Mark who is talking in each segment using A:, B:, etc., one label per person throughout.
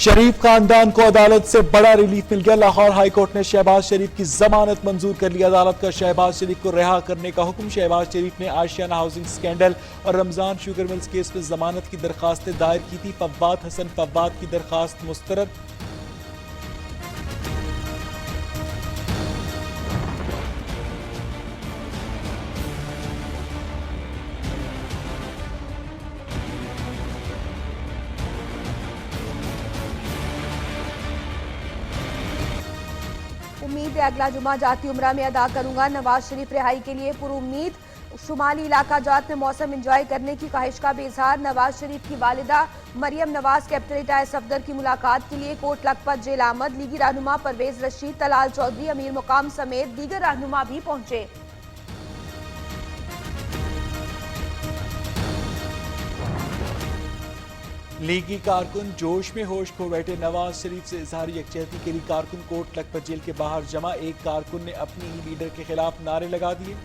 A: शरीफ खानदान को अदालत से बड़ा रिलीफ मिल गया। लाहौर हाई कोर्ट ने शहबाज शरीफ की जमानत मंजूर कर ली। अदालत का शहबाज शरीफ को रिहा करने का हुक्म। शहबाज शरीफ ने आशियाना हाउसिंग स्कैंडल और रमजान शुगर मिल्स केस में जमानत की दरखास्तें दायर की थी। फव्वाद हसन फव्वाद की दरखास्त मुस्तरद।
B: उम्मीद है अगला जुमा जाती उम्रा में अदा करूंगा। नवाज शरीफ रिहाई के लिए पुरुम्मीद। शुमाली इलाका जात में मौसम एंजॉय करने की ख्वाहिश का भी इजहार। नवाज शरीफ की वालिदा मरियम नवाज कैप्टन आई सफदर की मुलाकात के लिए कोट लखपत जेल आमद। लीगी रहनुमा परवेज रशीद, तलाल चौधरी, अमीर मुकाम समेत दीगर रहनुमा भी पहुंचे।
A: लीगी कारकुन जोश में होश खो बैठे। नवाज शरीफ से इजहार यकजहती के लिए कारकुन कोट लखपत जेल के बाहर जमा। एक कारकुन ने अपनी ही लीडर के खिलाफ नारे लगा दिए।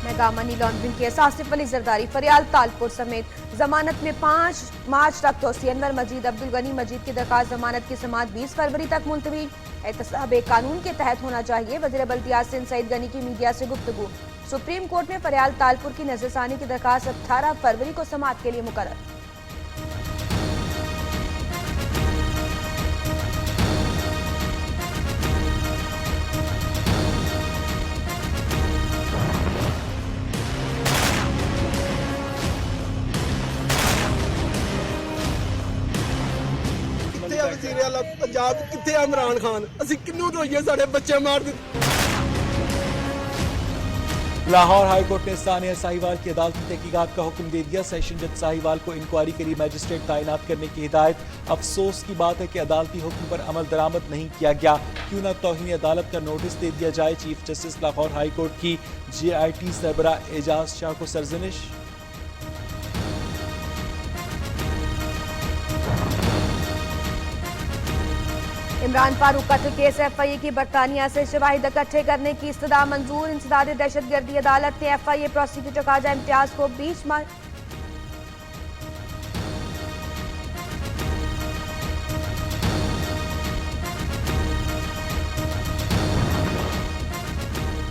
B: Mega money laundering case Asif Ali Zardari, फरियाल तालपुर समेत जमानत में 5 मार्च तक तोसी। अनवर मजीद, अब्दुल गनी मजीद की दरखास्त जमानत की समाअत 20 फरवरी तक मुलतवी। एहतसाब कानून के तहत होना चाहिए। वज़ीर बल्दियात सिंध सईद गनी की मीडिया से गुफ्तगू। सुप्रीम कोर्ट में फरियाल तालपुर की नजरसानी की दरखास्त 18 फरवरी को समाअत के लिए मुकर्रर।
C: पंजाब किथे इमरान खान, असि किन्नू रोइए, साढ़े बच्चे मार दिते।
A: लाहौर हाई कोर्ट ने सानिया साहिवाल की अदालती तहकीकात का हुक्म दे दिया। सेशन जज साहिवाल को इंक्वायरी के लिए मैजिस्ट्रेट तैनात करने की हिदायत। अफसोस की बात है कि अदालती हुक्म पर अमल दरामद नहीं किया गया। क्यों न तौहीन अदालत का नोटिस दे दिया जाए। Chief justice Lahore high court की JIT सरबरा एजाज शाह को सरजनिश।
B: इमरान फारूक कत्ल केस FIA की बरतानिया से शवाहिद इकट्ठे करने की इस्तदा मंजूर। इंसदाद दहशतगर्दी अदालत ने FIA प्रोसिक्यूटर ख्वाजा इम्तियाज को 20 मार्च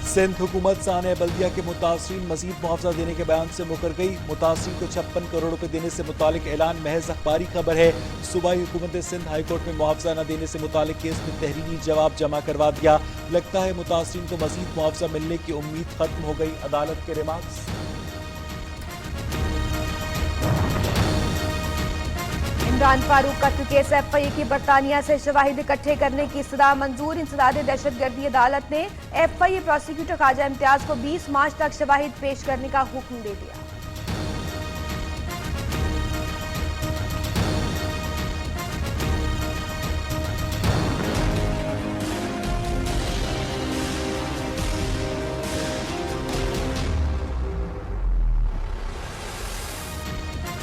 A: सिंध हुकूमत सानिया बल्दिया के मुतासरीन मजीद मुआवजा देने के बयान से मुकर गई। मुतासरीन को 56 करोड़ रुपए देने से मुतालिक ऐलान महज अखबारी खबर है। सूबाई हुकूमत सिंध हाई कोर्ट में मुआवजा न देने से मुतालिक केस में तहरीरी जवाब जमा करवा दिया। लगता है मुतासरीन को मजीद मुआवजा मिलने की उम्मीद खत्म हो गई। अदालत के रिमार्क्स।
B: इमरान फारूक कत्ल केस FIA की बरतानिया से शवाहिद इकट्ठे करने की इस्तदा मंजूर। इंसदाद दहशतगर्दी अदालत ने FIA प्रोसिक्यूटर ख्वाजा इम्तियाज को 20 मार्च तक शवाहिद पेश करने का हुक्म दे दिया।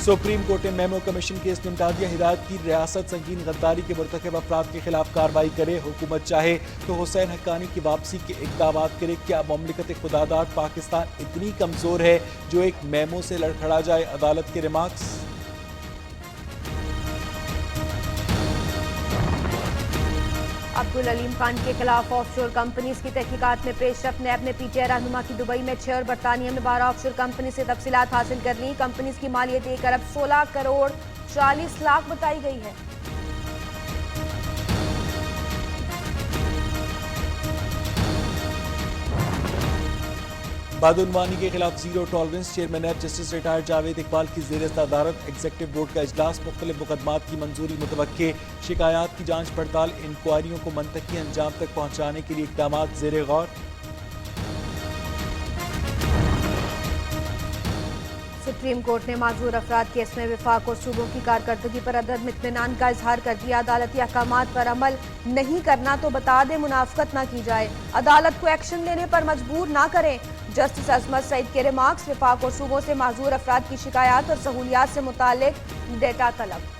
A: सुप्रीम कोर्ट ने मेमो कमीशन केस निपटा दिया। हिदायत की रियासत संगीन गद्दारी के मुर्तकब अफराद के खिलाफ कार्रवाई करे। हुकूमत चाहे तो हुसैन हक्कानी की वापसी के इक़दाम करे। क्या ममलिकत खुदादाद पाकिस्तान इतनी कमजोर है जो एक मेमो से लड़खड़ा जाए। अदालत के रिमार्क्स।
B: अब्दुल अलीम खान के खिलाफ ऑफशोर कंपनीज की तहकीकात में पेशरफ। नैब ने PTI रहनुमा की दुबई में 6 और बरतानिया में 12 ऑफशोर कंपनी से तफसीलात हासिल कर ली। कंपनीज की मालियत 1 अरब 16 करोड़ 40 लाख बताई गई है।
A: बदउनवानी के खिलाफ zero tolerance. Chairman NAB justice retired Javed Iqbal की ज़ेर सदारत एग्जीक्यूटिव बोर्ड का इजलास। मुख्तलिफ मुकदमात की मंजूरी मुतवक्के। शिकायत की जांच पड़ताल इंक्वायरियों को मंतकी अंजाम तक पहुंचाने के लिए इकदाम ज़ेर गौर।
B: सुप्रीम कोर्ट ने माजूर अफराद केस में विफाक और सूबों की कारकर्दगी पर अदम इत्मीनान का इजहार कर दिया। अदालती अहकामात पर अमल नहीं करना तो बता दें, मुनाफकत न की जाए, अदालत को एक्शन लेने पर मजबूर ना करें। जस्टिस अजमत सईद के रिमार्क्स। विफाक और सूबों से माजूर अफराद की शिकायत और सहूलियात से मुतालिक डेटा तलब।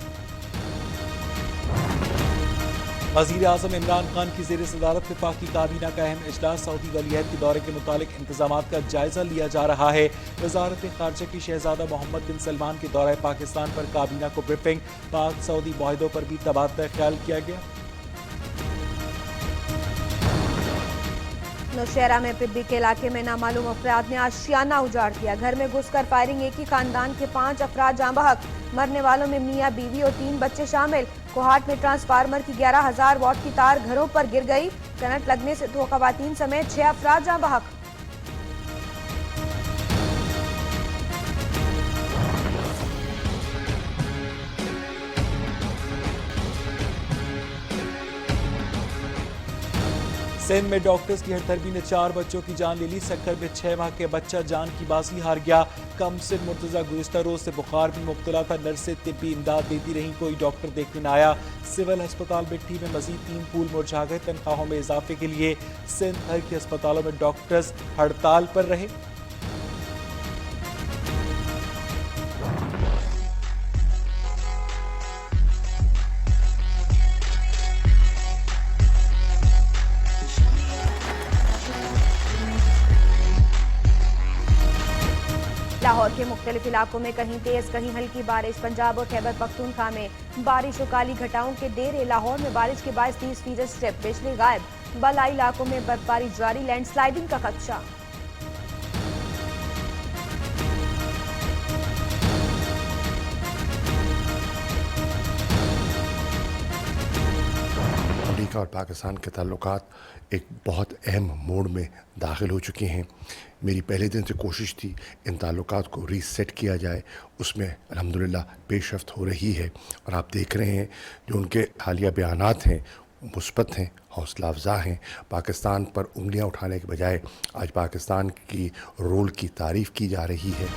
A: वज़ीर आज़म इमरान खान की ज़ेर सदारत वफाकी काबीना का अहम इजलास। सऊदी वलीअहद के दौरे के मुतालिक इंतजामात का जायजा लिया जा रहा है। वज़ारत ख़ारजा की शहजादा मोहम्मद बिन सलमान के दौरे पाकिस्तान पर काबीना को ब्रीफिंग। पाक सऊदी मुआहदों पर भी तबादला ख्याल किया गया।
B: नौशहरा में पिब्बी के इलाके में नामालूम अफराद ने आशियाना उजाड़ दिया। घर में घुसकर फायरिंग, एक ही खानदान के 5 अफराद जाँ बहक। मरने वालों में मियाँ बीवी और 3 बच्चे शामिल। कोहाट में ट्रांसफार्मर की 11,000 वॉट की तार घरों पर गिर गई। करंट लगने से 2 खवातीन समेत 6 अफराद जाँ बहक।
A: सिंध में डॉक्टर्स की हड़धर्मी ने 4 बच्चों की जान ले ली। सक्कर में 6 माह के बच्चा जान की बाजी हार गया। कम सिंध मुर्तजा गुज़िश्ता रोज से बुखार में मुब्तला था। नर्सें तिब्बी इमदाद देती रहीं, कोई डॉक्टर देखने न आया। सिविल अस्पताल मिट्टी में मजीद 3 पूल मुरझा गए। तनख्वाहों में इजाफे के लिए सिंध भर के अस्पतालों में डॉक्टर्स हड़ताल पर रहे।
B: लाहौर के मुख्तलिफ इलाकों में कहीं तेज कहीं हल्की बारिश। पंजाब और खैबर पख्तूनख्वा में बारिश और काली घटाओं के डेरे। लाहौर में बारिश के बायस 30% स्टेप, बिजली गायब। बलाई इलाकों में बर्फबारी जारी, लैंडस्लाइडिंग का खदशा।
D: अमेरिका और पाकिस्तान के ताल्लुकात एक बहुत अहम मोड़ में दाखिल हो चुके हैं। मेरी पहले दिन से कोशिश थी इन ताल्लुकात को रीसेट किया जाए, उसमें अल्हम्दुलिल्लाह पेशरफ्त हो रही है। और आप देख रहे हैं जो उनके हालिया बयानात हैं मुस्बत हैं, हौसला अफजा हैं। पाकिस्तान पर उंगलियां उठाने के बजाय आज पाकिस्तान की रोल की तारीफ़ की जा रही है।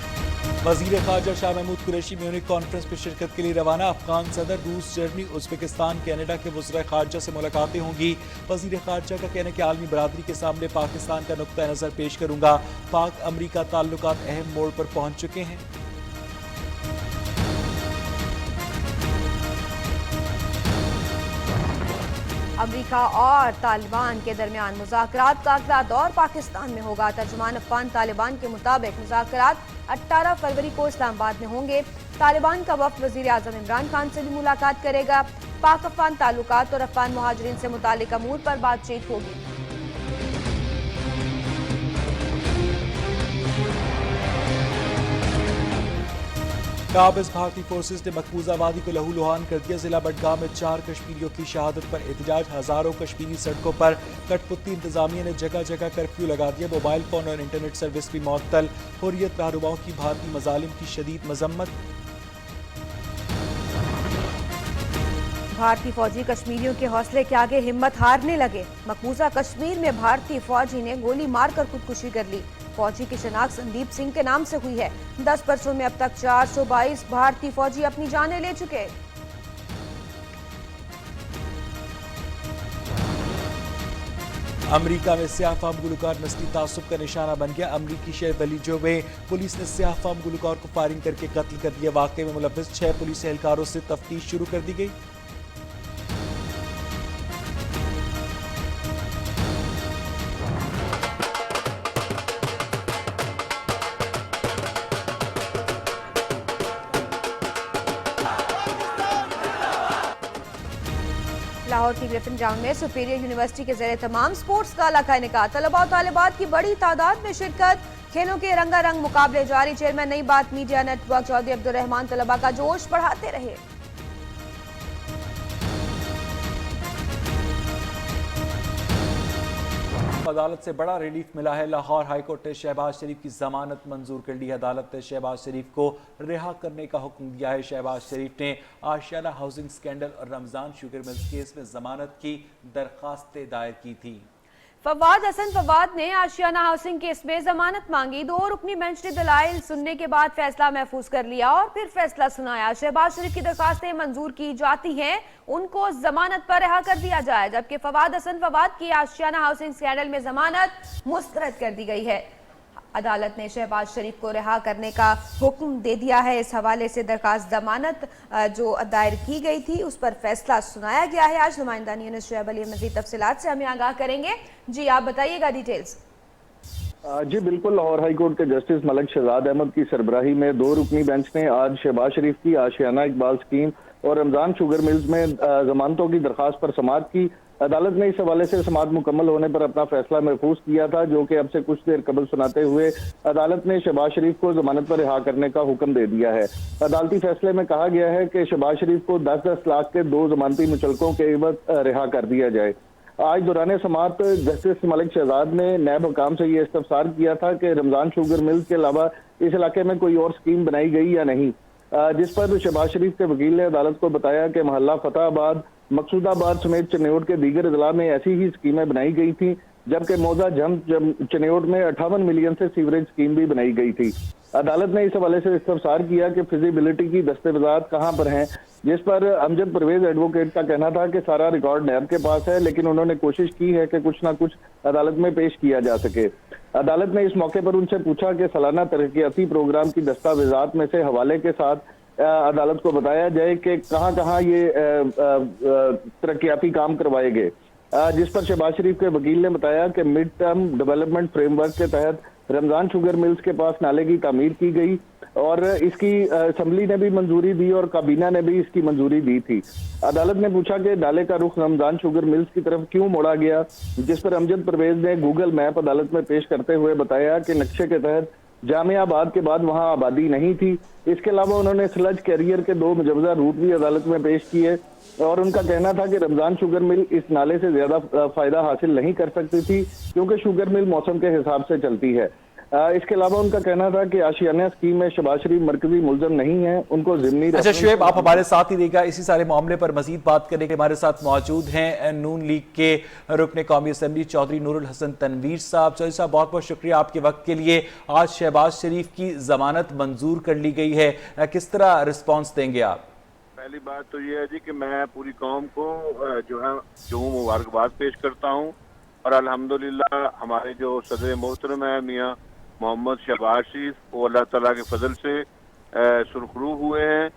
A: वज़ीर ख़ारजा शाह महमूद कुरैशी म्यूनिख कॉन्फ्रेंस में शिरकत के लिए रवाना। अफगान सदर, रूस, जर्मनी, उज़्बेकिस्तान, कनाडा के वज़ीर ख़ारजा से मुलाकातें होंगी। वज़ीर ख़ारजा का कहना है कि आलमी बरादरी के सामने पाकिस्तान का नुक्ता नज़र पेश करूंगा। पाक अमरीका ताल्लुकात अहम मोड़ पर पहुंच चुके हैं।
B: अमेरिका और तालिबान के दरमियान मुज़ाकरात का अगला दौर पाकिस्तान में होगा। तर्जुमान अफ़गान तालिबान के मुताबिक मुज़ाकरात 18 फरवरी को इस्लामाबाद में होंगे। तालिबान का वफ़द वज़ीर आज़म इमरान खान से भी मुलाकात करेगा। पाक अफ़गान ताल्लुकात और अफ़गान मुहाजिरीन से मुतालिक अमूर पर बातचीत होगी।
A: काबिज भारतीय फोर्सेस ने मकबूजा वादी को लहूलुहान कर दिया। जिला बडगाम में 4 कश्मीरियों की शहादत पर एहतजाज। हजारों कश्मीरी सड़कों पर कठपुतली। इंतजामिया ने जगह जगह कर्फ्यू लगा दिया। मोबाइल फोन और इंटरनेट सर्विस भी मुअत्तल। हुर्रियत रहनुमाओं की भारतीय मजालिम की शदीद मजम्मत।
B: भारतीय फौजी कश्मीरियों के हौसले के आगे हिम्मत हारने लगे। मकबूजा कश्मीर में भारतीय फौजी ने गोली मारकर खुदकुशी कर ली। फौजी की शनाख्त संदीप सिंह के नाम से हुई है। 10 बरसों में अब तक 422 भारतीय फौजी अपनी जानें ले चुके।
A: अमेरिका में स्याह फाम गुलकार नस्ली तासुब का निशाना बन गया। अमरीकी शहर वलीजो में पुलिस ने स्याह फाम गुलकार को फायरिंग करके कत्ल कर दिया। वाकये में मुलव्विस 6 पुलिस एहलकारों से तफ्तीश शुरू कर दी गई।
B: लाहौर की ग्रिफिन ग्राउंड में सुपीरियर यूनिवर्सिटी के ज़रिए तमाम स्पोर्ट्स गाला का इनेकाद। तलबा और तालिबात की बड़ी तादाद में शिरकत। खेलों के रंगारंग मुकाबले जारी। चेयरमैन नई बात मीडिया नेटवर्क चौधरी अब्दुल रहमान तलबा का जोश बढ़ाते रहे।
A: अदालत से बड़ा रिलीफ मिला है। लाहौर हाईकोर्ट ने शहबाज शरीफ की जमानत मंजूर कर ली है। अदालत ने शहबाज शरीफ को रिहा करने का हुक्म दिया है। शहबाज शरीफ ने आशियाना हाउसिंग स्कैंडल और रमजान शुगर मिल्स केस में जमानत की दरखास्तें दायर की थी।
B: फवाद हसन फवाद ने आशियाना हाउसिंग केस में जमानत मांगी। 2 रुकनी बेंच ने दलाइल सुनने के बाद फैसला महफूज कर लिया और फिर फैसला सुनाया। शहबाज शरीफ की दरखास्तें मंजूर की जाती हैं, उनको जमानत पर रिहा कर दिया जाए, जबकि फवाद हसन फवाद की आशियाना हाउसिंग स्कैंडल में जमानत मुस्तरद कर दी गई है। अदालत ने शहबाज शरीफ को रिहा करने का हुक्म दे दिया है। इस हवाले से दरखास्त जमानत जो दायर की गई थी उस पर फैसला सुनाया गया है। आज नुमाइंदा यूनुस शुएब अली मजीद तफसीलात से हमें आगाह करेंगे। जी आप बताइएगा डिटेल्स।
E: जी बिल्कुल, लाहौर हाई कोर्ट के जस्टिस मलिक शहजाद अहमद की सरबराही में 2 रुकनी बेंच ने आज शहबाज शरीफ की आशियाना इकबाल स्कीम और रमजान शुगर मिल्स में जमानतों की दरखास्त पर समाअत की। अदालत ने इस हवाले से समाअत मुकम्मल होने पर अपना फैसला महफूज किया था, जो कि अब से कुछ देर कबल सुनाते हुए अदालत ने शहबाज शरीफ को जमानत पर रिहा करने का हुक्म दे दिया है। अदालती फैसले में कहा गया है कि शहबाज शरीफ को 10-10 लाख के 2 जमानती मुचलकों के एवज रिहा कर दिया जाए। आज दौरान समाअत जस्टिस मलिक शहजाद ने नैब हुकाम से ये इस्तफसार किया था कि रमजान शुगर मिल्स के अलावा इस इलाके में कोई और स्कीम बनाई गई या नहीं, जिस पर शहबाज शरीफ के वकील ने अदालत को बताया कि मोहल्ला फतेहाबाद, मकसूदाबाद समेत चन्योट के दीगर जिला में ऐसी ही स्कीमें बनाई गई थी, जबकि मौजा चन्योट में 58 मिलियन से सीवरेज स्कीम भी बनाई गई थी। अदालत ने इस हवाले से इस्तफसार किया कि फिजिबिलिटी की दस्तावेजात कहां पर हैं, जिस पर अमजद परवेज एडवोकेट का कहना था कि सारा रिकॉर्ड नैब के पास है, लेकिन उन्होंने कोशिश की है कि कुछ ना कुछ अदालत में पेश किया जा सके। अदालत ने इस मौके पर उनसे पूछा कि सालाना तरक्याती प्रोग्राम की दस्तावेजात में से हवाले के साथ अदालत को बताया जाए कि कहां कहां ये तरक्याती काम करवाए गए, जिस पर शहबाज शरीफ के वकील ने बताया कि मिड टर्म डेवलपमेंट फ्रेमवर्क के तहत रमजान शुगर मिल्स के पास नाले की तामीर की गई और इसकी असेंबली ने भी मंजूरी दी और काबीना ने भी इसकी मंजूरी दी थी। अदालत ने पूछा कि नाले का रुख रमजान शुगर मिल्स की तरफ क्यों मोड़ा गया, जिस पर अमजद परवेज ने गूगल मैप अदालत में पेश करते हुए बताया कि नक्शे के तहत जामियाबाद के बाद वहां आबादी नहीं थी। इसके अलावा उन्होंने स्लज कैरियर के 2 मुजवजा रूट भी अदालत में पेश किए और उनका कहना था कि रमजान शुगर मिल इस नाले से ज्यादा फायदा हासिल नहीं कर सकती थी, क्योंकि शुगर मिल मौसम के हिसाब से चलती है। इसके अलावा उनका कहना था कि आशियाना स्कीम में शहबाज शरीफ मरकजी मुलजम नहीं है, उनको जिम्नी।
A: अच्छा शुएब, आप हमारे साथ ही रहेगा। इसी सारे मामले पर मजीद बात करने के हमारे साथ मौजूद हैं नून लीग के रुकने कौमी असम्बली चौधरी नूरुल हसन तनवीर साहब। चौधरी साहब, बहुत बहुत शुक्रिया आपके वक्त के लिए। आज शहबाज शरीफ की जमानत मंजूर कर ली गई है, किस तरह रिस्पॉन्स देंगे आप?
F: पहली बात तो ये है जी कि मैं पूरी कौम को जो है मुबारकबाद पेश करता हूँ और अल्हम्दुलिल्लाह हमारे जो सदर मोहतरम है मियाँ मोहम्मद शहबाज शरीफ वो अल्लाह ताला के फजल से सुरखरू हुए हैं